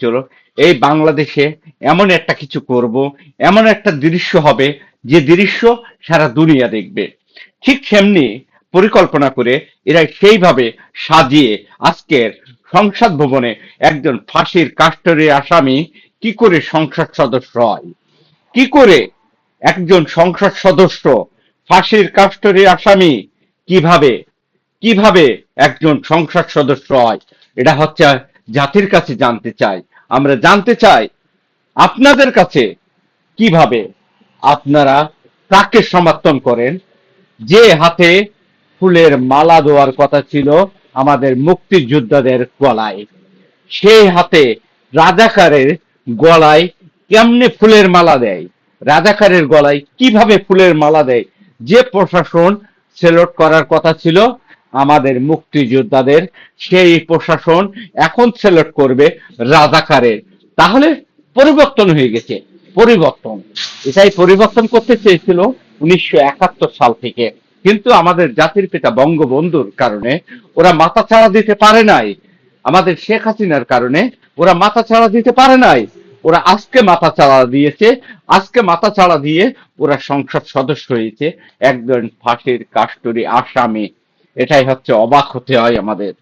হয়েছিল এই বাংলাদেশে এমন একটা কিছু করব, এমন একটা দৃশ্য হবে যে দৃশ্য সারা দুনিয়া দেখবে। ঠিক সেমনি পরিকল্পনা করে এরা সেইভাবে সাজিয়ে আজকের সংসদ ভবনে একজন ফাঁসির কাস্টডি আসামি কি করে সংসদ সদস্য হয়, কি করে একজন সংসদ সদস্য ফাঁসির কাস্টডি আসামি কিভাবে কিভাবে একজন সংসদ সদস্য হয়, এটা হচ্ছে জাতির কাছে জানতে চাই। আমরা জানতে চাই আপনাদের কাছে কিভাবে আপনারা তাকে সমর্থন করেন যে হাতে ফুলের মালা দেওয়ার কথা ছিল আমাদের মুক্তিযোদ্ধাদের গলায়, সেই হাতে রাজাকারের গলায় কেমনে ফুলের মালা দেয়, রাজাকারের গলায় কিভাবে ফুলের মালা দেয়। যে প্রশাসন সেলট করার কথা ছিল আমাদের মুক্তিযোদ্ধাদের, সেই প্রশাসন এখন সেলট করবে রাজাকারের। তাহলে পরিবর্তন হয়ে গেছে, পরিবর্তন, এটাই পরিবর্তন করতে চেয়েছিল 1971 সাল থেকে। কিন্তু আমাদের জাতির পিতা বঙ্গবন্ধুর কারণে ওরা মাথা ছাড়া দিতে পারে নাই, আমাদের শেখ হাসিনার কারণে ওরা মাথা ছাড়া দিতে পারে নাই। ওরা আজকে মাথা চাড়া দিয়েছে, আজকে মাথা চাড়া দিয়ে ওরা সংসদ সদস্য হয়েছে একজন ফাঁসির কাস্টডি আসামি। এটাই হচ্ছে, অবাক হতে হয় আমাদের।